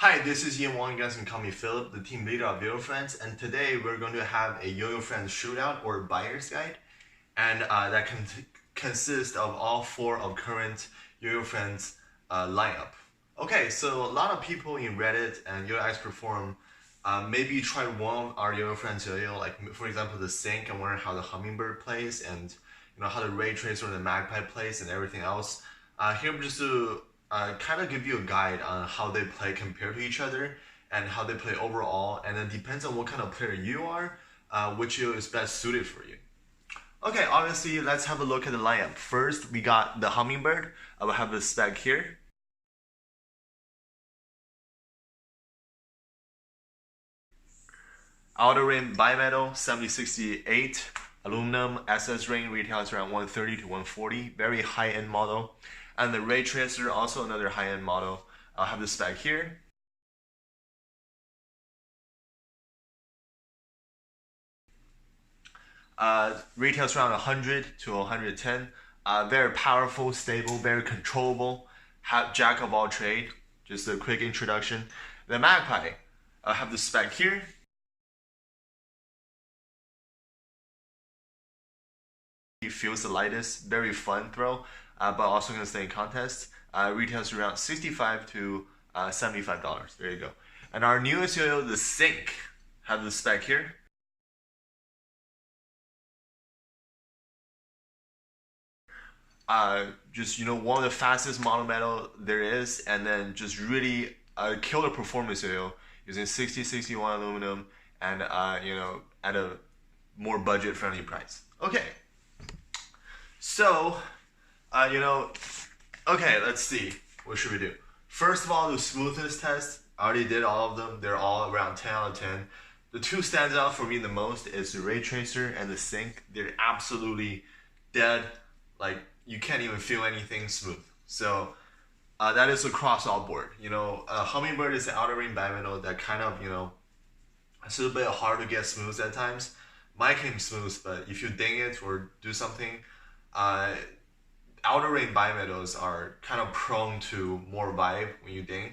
Hi, this is Ian Wong. You guys can call me Philip, the team leader of Yoyofriends, and today we're going to have a Yoyofriends shootout or buyer's guide, and that consists of all four of current Yoyofriends lineup. Okay, so a lot of people in Reddit and Yo-Ice Perform maybe tried one of our Yoyofriends yo-yo, like for example the Sync, and wondering how the Hummingbird plays, and how the Raytracer and the Magpie plays, and everything else. Here I'm just to kind of give you a guide on how they play compared to each other and how they play overall, and then depends on what kind of player you are, which is best suited for you. Okay, obviously let's have a look at the lineup. First, we got the Hummingbird. I will have the spec here. Outer ring bimetal 7068, aluminum SS ring retails around 130 to 140, very high-end model. And the Raytracer, also another high-end model. I'll have the spec here. Retails around 100 to 110. Very powerful, stable, very controllable. Jack of all trade. Just a quick introduction. The Magpie, I'll have the spec here. It feels the lightest, very fun throw, but also gonna stay in contest. Retails around $65 to $75. There you go. And our newest yo-yo, the Sync, have the spec here. Just one of the fastest mono metal there is, and then just really killer performance yo-yo using 6061 aluminum, and at a more budget friendly price. Okay. So, okay, let's see. What should we do? First of all, the smoothness test. I already did all of them. They're all around 10 out of 10. The two stands out for me the most is the Raytracer and the Sync. They're absolutely dead. Like, you can't even feel anything smooth. So, that is across all board. Hummingbird is the outer ring bimetal that kind of, it's a little bit hard to get smooth at times. Mine came smooth, but if you ding it or do something, outer ring bimetals are kind of prone to more vibe when you ding,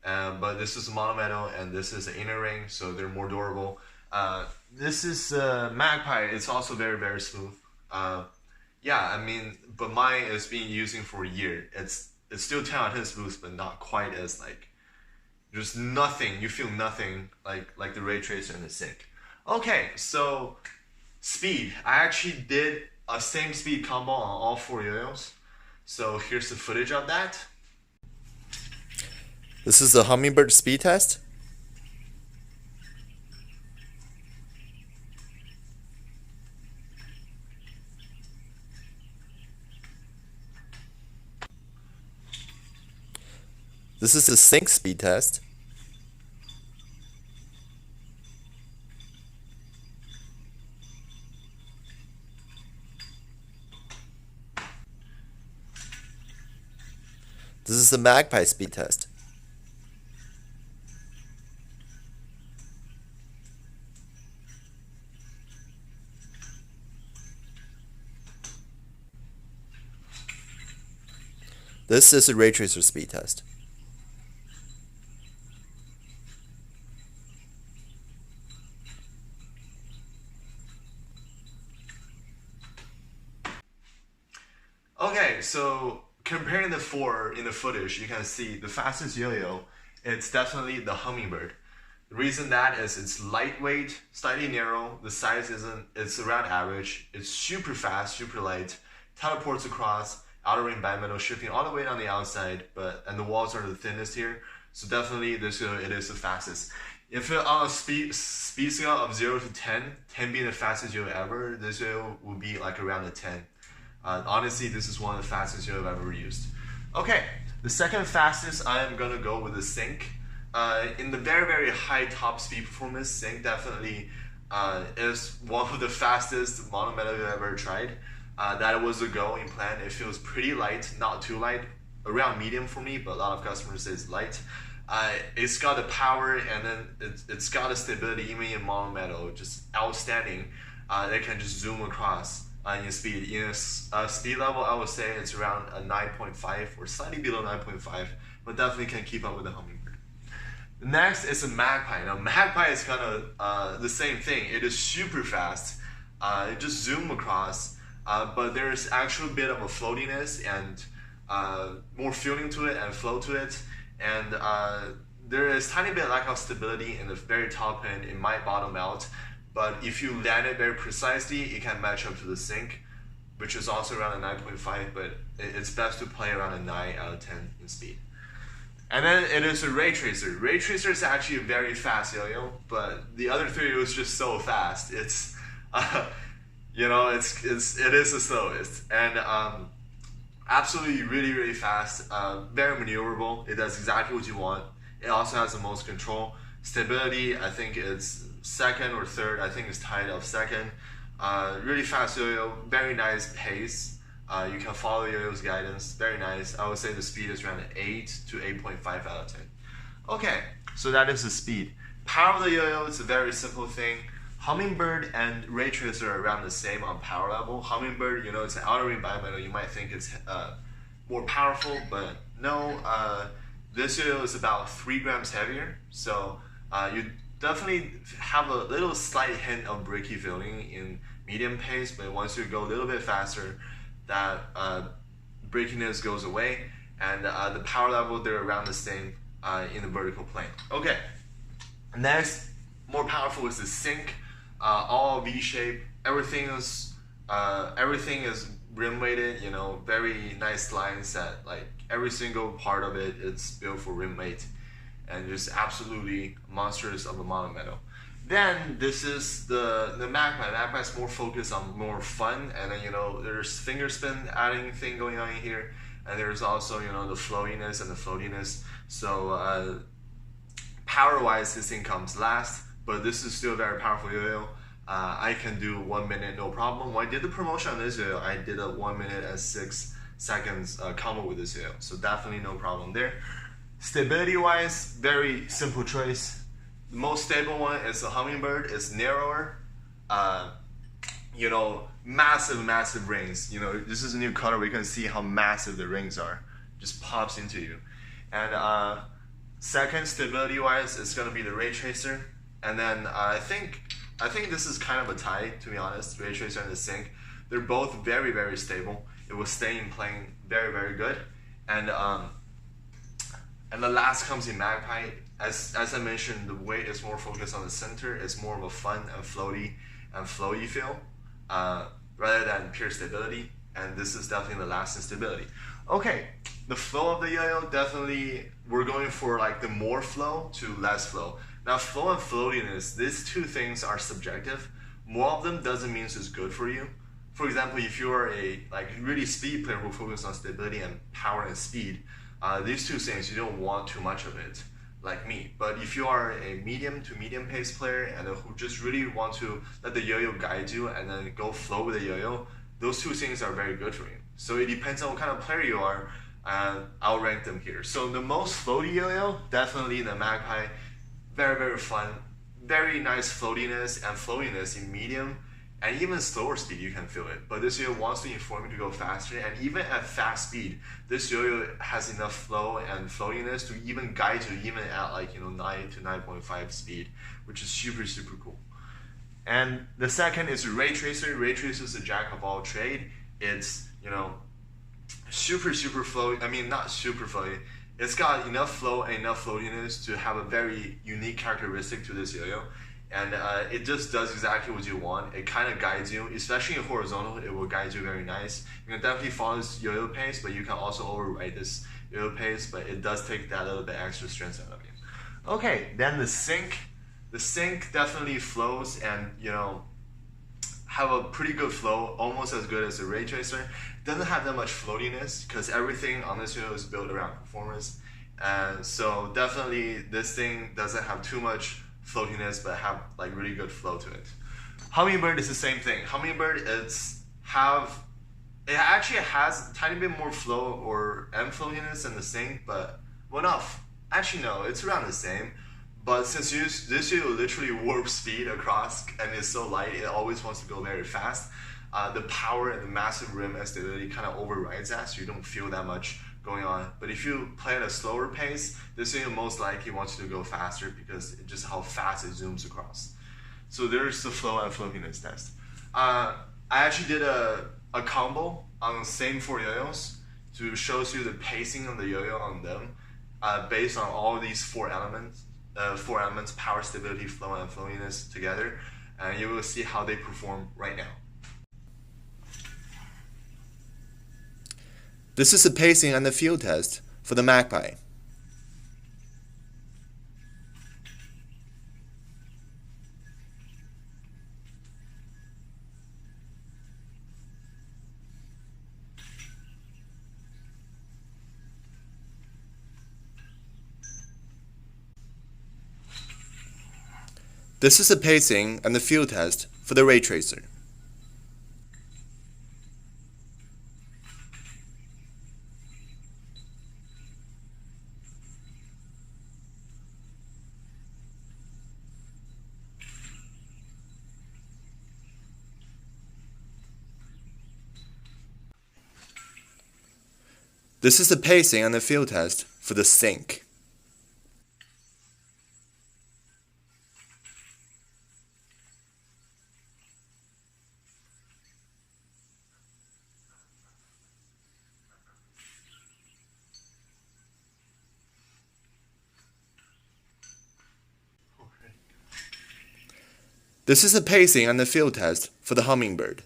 but this is monometal and this is the inner ring, so they're more durable. This is Magpie. It's also very, very smooth. Yeah, but mine is being using for a year. It's still 10 out of 10 smooth, but not quite as like, just nothing. You feel nothing like the Raytracer and the Sync. Okay, so speed. I actually did a same speed combo on all four yo-yos. So here's the footage of that. This is the Hummingbird speed test. This is the Sync speed test. This is the Magpie speed test. This is the Raytracer speed test. Okay, so comparing the four in the footage, you can see the fastest yo-yo, it's definitely the Hummingbird. The reason that is it's lightweight, slightly narrow, the size it's around average, it's super fast, super light, teleports across, outer ring bimetal, shifting all the way on the outside, and the walls are the thinnest here, so definitely this yo it is the fastest. If on a speed scale of 0 to 10, 10 being the fastest yo ever, this yo would be like around a 10. Honestly, this is one of the fastest yo I've ever used. Okay, the second fastest, I'm gonna go with the Sync. In the very, very high top speed performance, Sync definitely is one of the fastest monometal I've ever tried. That was a going plan. It feels pretty light, not too light, around medium for me, but a lot of customers say it's light. It's got the power, and then it's got a stability even in monometal, just outstanding. They can just zoom across. In speed. In speed level, I would say it's around a 9.5 or slightly below 9.5, but definitely can keep up with the Hummingbird. Next is a Magpie. Now Magpie is kind of the same thing. It is super fast. It just zoom across, but there's actually a bit of a floatiness and more feeling to it and flow to it. And there is tiny bit lack of stability in the very top end. It might bottom out, but if you land it very precisely, it can match up to the Sync, which is also around a 9.5, but it's best to play around a 9 out of 10 in speed. And then it is a Raytracer. Raytracer is actually a very fast yo-yo, but the other three was just so fast. It's, you know, it is the slowest. And absolutely really fast, very maneuverable. It does exactly what you want. It also has the most control. Stability, I think it's second or third. I think it's tied of second. Really fast yo-yo, very nice pace. You can follow yo-yo's guidance, very nice. I would say the speed is around 8 to 8.5 out of 10. Okay, so that is the speed. Power of the yo-yo is a very simple thing. Hummingbird and Raytracer are around the same on power level. Hummingbird, you know, it's an outer ring bimetal. You might think it's more powerful, but no. This yo-yo is about 3 grams heavier, so you definitely have a little slight hint of bricky feeling in medium pace, but once you go a little bit faster, that breakiness goes away, and the power level, they're around the same in the vertical plane. Okay, next, more powerful is the Sync, all V shape. Everything is rim weighted. You know, very nice lines that like every single part of it, it's built for rim weight, and just absolutely monstrous of a monometal. Then this is the Magpie. Magpie is more focused on more fun, and then you know there's finger spin adding thing going on in here, and there's also you know the flowiness and the floatiness. So power wise, this thing comes last, but this is still a very powerful yo-yo. I can do 1 minute no problem. When I did the promotion on this yo-yo, I did a 1 minute and 6 seconds combo with this yo-yo, so definitely no problem there. Stability wise, very simple choice. The most stable one is the Hummingbird. It's narrower, you know, massive rings. You know, this is a new color. We can see how massive the rings are. Just pops into you. And second, stability wise, it's gonna be the Raytracer. And then I think this is kind of a tie, to be honest. Raytracer and the Sync, they're both very stable. It will stay in plane very good. And the last comes in Magpie. As I mentioned, the weight is more focused on the center. It's more of a fun and flowy feel, rather than pure stability. And this is definitely the last in stability. Okay, the flow of the yo-yo, definitely we're going for like the more flow to less flow. Now flow and floatiness, these two things are subjective. More of them doesn't mean it's good for you. For example, if you're a like really speed player who focuses on stability and power and speed, these two things, you don't want too much of it, like me. But if you are a medium to medium pace player and who just really want to let the yo-yo guide you and then go flow with the yo-yo, those two things are very good for you. So it depends on what kind of player you are, and I'll rank them here. So the most floaty yo-yo, definitely the Magpie. Very fun, very nice floatiness and flowiness in medium, and even slower speed you can feel it. But this yo-yo wants to inform you to go faster, and even at fast speed, this yo-yo has enough flow and floatiness to even guide you even at like 9 to 9.5 speed, which is super cool. And the second is Raytracer. Raytracer is a jack of all trade. It's super flowy. I mean, not super flowy. It's got enough flow and enough floatiness to have a very unique characteristic to this yo-yo. And it just does exactly what you want. It kind of guides you, especially in horizontal, it will guide you very nice. You can definitely follow this yo-yo pace, but you can also override this yo-yo pace, but it does take that little bit extra strength out of you. Okay, then the Sync. The Sync definitely flows and, have a pretty good flow, almost as good as the Raytracer. Doesn't have that much floatiness because everything on this yo is built around performance. And so definitely this thing doesn't have too much floatiness, but have like really good flow to it. Hummingbird is the same thing. Hummingbird it actually has a tiny bit more flow and floatiness than the Sync, but actually no, it's around the same. But since this yo literally warp speed across and is so light, it always wants to go very fast. The power and the massive rim and stability kind of overrides that, so you don't feel that much going on. But if you play at a slower pace, this yo-yo most likely wants you to go faster because it's just how fast it zooms across. So there's the flow and floatiness test. I actually did a combo on the same 4 yo-yos to show you the pacing of the yo-yo on them based on all these 4 elements, power, stability, flow, and floatiness together. And you will see how they perform right now. This is the pacing and the feel test for the Magpie. This is the pacing and the feel test for the Raytracer. This is the pacing and the feel test for the Sync. This is the pacing and the feel test for the Hummingbird.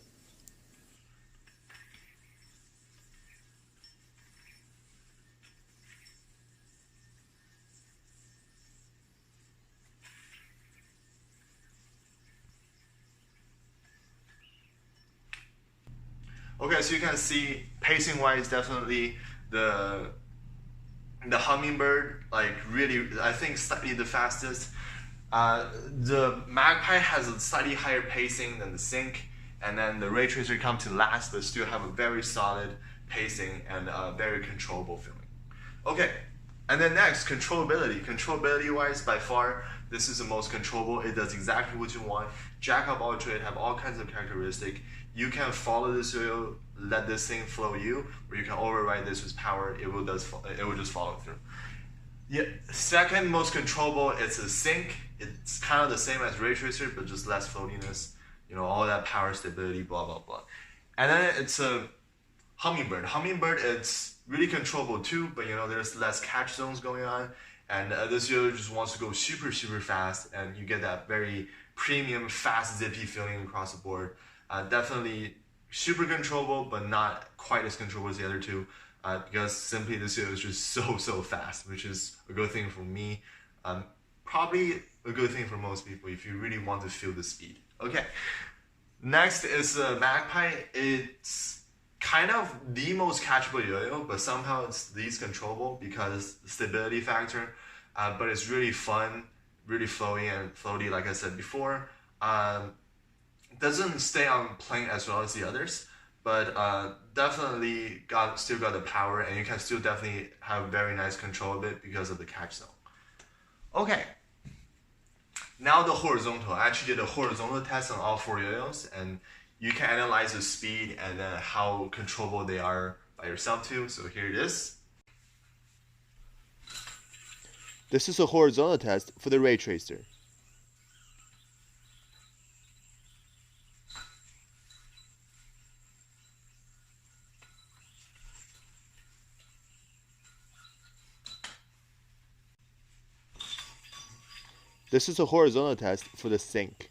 Okay, so you can see pacing-wise, definitely the Hummingbird, like really, I think slightly the fastest. The Magpie has a slightly higher pacing than the Sync, and then the Raytracer comes to last, but still have a very solid pacing and very controllable feeling. Okay, and then next, controllability. Controllability-wise, by far, this is the most controllable. It does exactly what you want. Jack up, alternate, have all kinds of characteristics. You can follow this yo-yo, let this thing flow you, or you can override this with power. It will just follow through. Yeah, second most controllable, it's a Sync. It's kind of the same as Raytracer, but just less floatiness. You know, all that power, stability, blah blah blah. And then it's a Hummingbird. Hummingbird, it's really controllable too, but you know, there's less catch zones going on. And this yo just wants to go super fast, and you get that very premium, fast, zippy feeling across the board. Definitely super controllable, but not quite as controllable as the other two, because simply this yo is just so fast, which is a good thing for me. Probably a good thing for most people if you really want to feel the speed. Okay, next is the Magpie. It's kind of the most catchable yo-yo, but somehow it's least controllable because the stability factor. But it's really fun, really floaty, like I said before. Doesn't stay on plane as well as the others, but definitely still got the power, and you can still definitely have very nice control of it because of the catch zone. Okay, now the horizontal. I actually did a horizontal test on all 4 yo-yos, and you can analyze the speed and how controllable they are by yourself too. So here it is. This is a horizontal test for the Raytracer. This is a horizontal test for the Sync.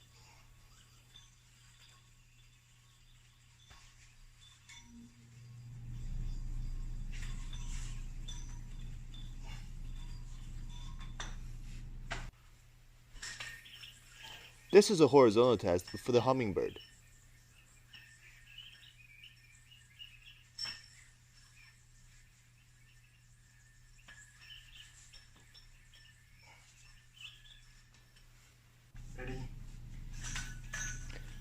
This is a horizontal test for the Hummingbird. Ready?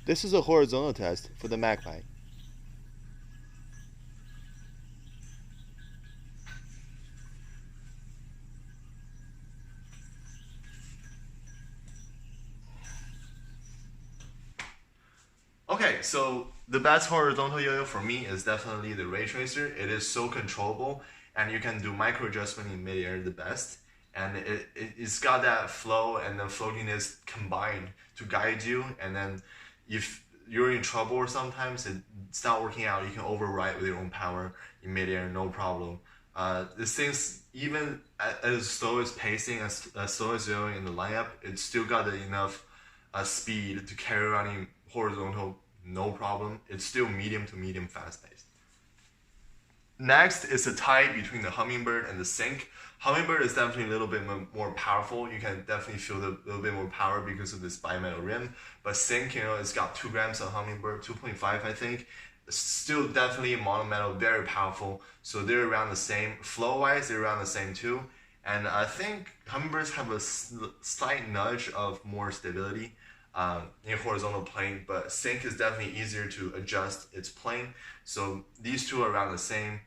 This is a horizontal test for the Magpie. Okay, so the best horizontal yo-yo for me is definitely the Raytracer. It is so controllable, and you can do micro adjustment in midair the best. And it's got that flow and the floatiness combined to guide you. And then if you're in trouble or sometimes it's not working out, you can override with your own power in midair, no problem. This thing's even as slow as pacing, as slow as yoyoing in the lineup, it's still got enough speed to carry around in horizontal, no problem. It's still medium to medium fast paced. Next is the tie between the Hummingbird and the Sync. Hummingbird is definitely a little bit more powerful. You can definitely feel a little bit more power because of this bimetal rim. But Sync, it's got 2 grams of Hummingbird, 2.5 I think. Still definitely monometal, very powerful. So they're around the same. Flow-wise, they're around the same too. And I think Hummingbirds have a slight nudge of more stability in horizontal plane, but Sync is definitely easier to adjust its plane. So these two are around the same.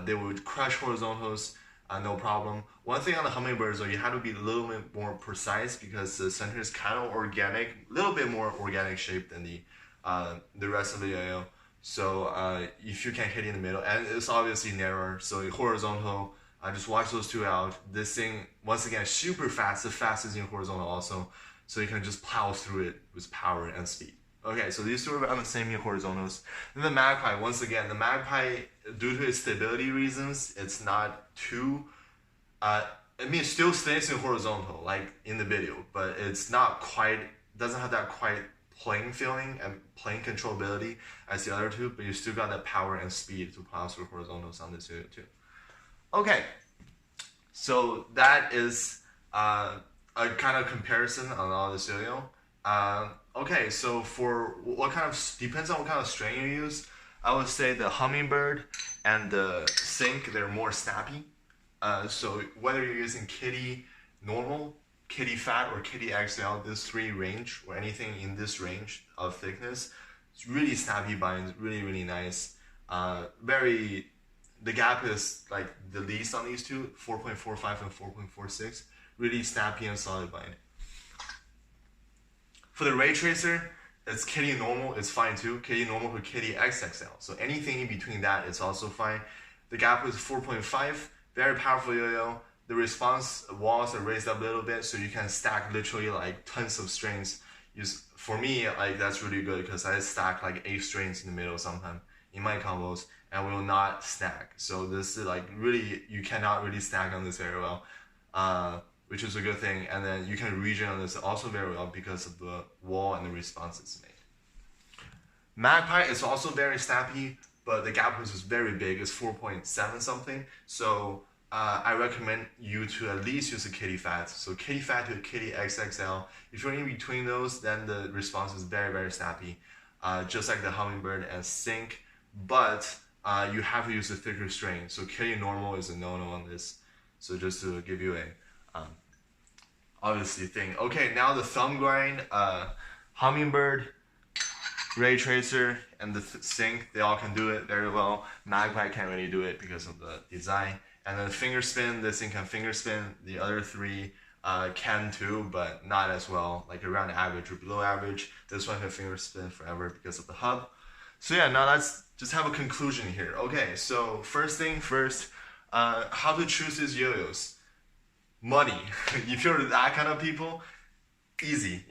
They would crush horizontals, no problem. One thing on the Hummingbird is you have to be a little bit more precise because the center is kind of organic, a little bit more organic shape than the rest of the yo-yo. So if you can hit in the middle, and it's obviously narrower, so horizontal, just watch those two out. This thing, once again, super fast, the fastest in horizontal also, so you can just plow through it with power and speed. Okay, so these two are on the same in horizontals. Then the Magpie, once again, the Magpie, due to its stability reasons, it's not too, it still stays in horizontal, like in the video, but it's not quite, doesn't have that quite plane feeling and plane controllability as the other two, but you still got that power and speed to plow through horizontals on this video too. Okay, so that is a kind of comparison on all this video. Okay, so for what kind of, depends on what kind of strain you use. I would say the Hummingbird and the Sync, they're more snappy. So whether you're using Kitty normal, Kitty fat, or Kitty XL, this 3 range, or anything in this range of thickness, it's really snappy binds, really, really nice. The gap is like the least on these two, 4.45 and 4.46. Really snappy and solid bind. For the Raytracer, it's Kitty normal, it's fine too. Kitty normal to Kitty XXL. So anything in between that is also fine. The gap is 4.5, very powerful yo-yo. The response walls are raised up a little bit, so you can stack literally like tons of strings. For me, like that's really good because I stack like 8 strings in the middle sometimes in my combos and will not stack. So this is like really, you cannot really stack on this very well, which is a good thing. And then you can regen on this also very well because of the wall and the response it's made. Magpie is also very snappy, but the gap is very big. It's 4.7 something. So I recommend you to at least use a Kitty fat. So Kitty fat to Kitty XXL. If you're in between those, then the response is very, very snappy, just like the Hummingbird and Sync. But you have to use a thicker strain. So Kitty normal is a no-no on this. So just to give you a obviously thing. Okay, now the thumb grind, Hummingbird, Raytracer, and the Sync, they all can do it very well. Magpie can't really do it because of the design. And then finger spin, this thing can finger spin. The other 3 can too, but not as well, like around average or below average. This one can finger spin forever because of the hub. So yeah, now let's just have a conclusion here. Okay, so first thing first, how to choose these yo-yos. Money. If you're that kind of people, easy,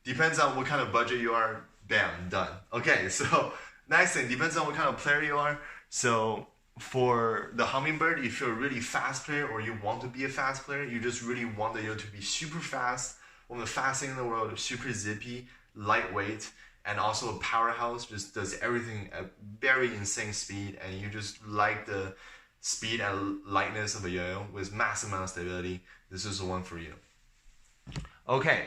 Depends on what kind of budget you are, bam, done. Okay, so next thing, depends on what kind of player you are. So for the Hummingbird, if you're a really fast player or you want to be a fast player, you just really want the yo to be super fast, one of the fastest in the world, super zippy, lightweight, and also a powerhouse, just does everything at very insane speed, and you just like the speed and lightness of a yo-yo with massive amount of stability, this is the one for you. Okay,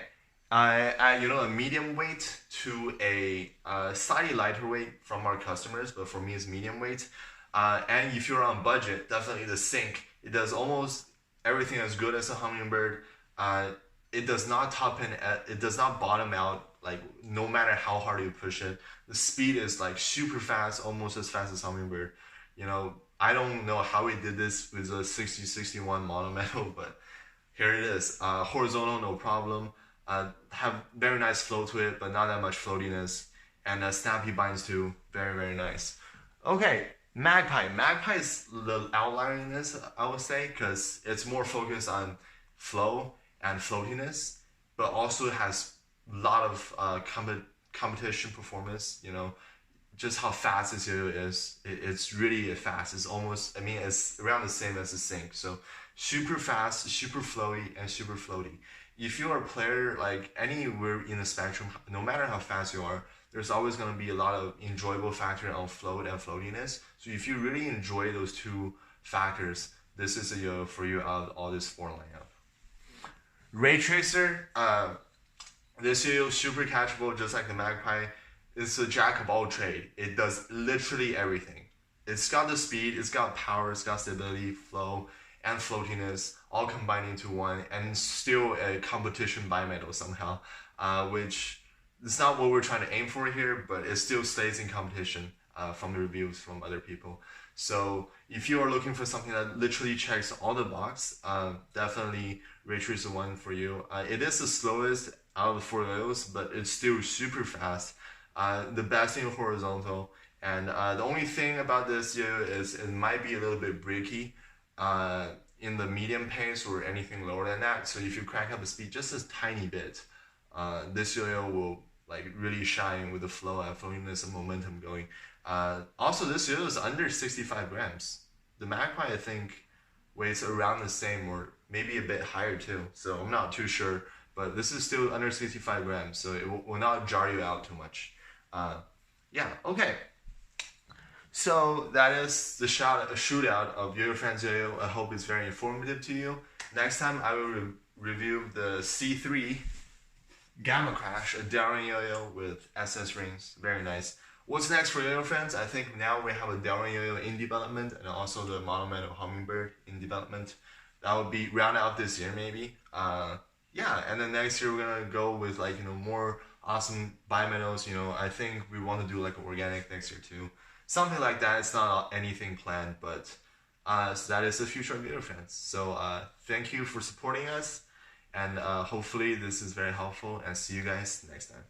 a medium weight to a slightly lighter weight from our customers, but for me it's medium weight. And if you're on budget, definitely the Sync. It does almost everything as good as a Hummingbird. It does not it does not bottom out, like no matter how hard you push it. The speed is like super fast, almost as fast as Hummingbird. I don't know how we did this with a 6061 monometal, but here it is. Horizontal, no problem. Have very nice flow to it, but not that much floatiness. And snappy binds too, very, very nice. Okay. Magpie is the outlier in this, I would say, because it's more focused on flow and floatiness, but also has a lot of competition performance. You know, just how fast this yo-yo is. It's really fast. It's almost, I mean, it's around the same as the Sync. So super fast, super flowy, and super floaty. If you're a player like anywhere in the spectrum, no matter how fast you are, there's always going to be a lot of enjoyable factor on float and floatiness. So if you really enjoy those two factors, this is a yo for you out of all this four lineup. Raytracer, this yo super catchable, just like the Magpie. It's a jack of all trade. It does literally everything. It's got the speed, it's got power, it's got stability, flow, and floatiness all combined into one, and still a competition bimetal somehow, which it's not what we're trying to aim for here, but it still stays in competition from the reviews from other people. So if you are looking for something that literally checks all the box, definitely Raytracer is the one for you. It is the slowest out of the four yo-yos, but it's still super fast. The best in horizontal, and the only thing about this yo is it might be a little bit breaky in the medium pace or anything lower than that. So if you crank up the speed just a tiny bit, this yo-yo will like really shine with the flow and floatiness and momentum going. Also, this yo-yo is under 65 grams. The Magpie, I think, weighs around the same or maybe a bit higher too. So I'm not too sure, but this is still under 65 grams, so it will not jar you out too much. Yeah, okay. So that is the shootout of Yoyofriends yo-yo. I hope it's very informative to you. Next time I will review the C3 Gamma Crash, a Delrin yo-yo with SS rings. Very nice. What's next for Yoyofriends? I think now we have a Delrin yo-yo in development and also the monometal Hummingbird in development. That will be round out this year maybe. Yeah, and then next year we're gonna go with like, you know, more awesome bimetals. You know, I think we want to do like organic next year too. Something like that. It's not anything planned, but so that is the future of Yoyofriends. So thank you for supporting us, and hopefully this is very helpful, and see you guys next time.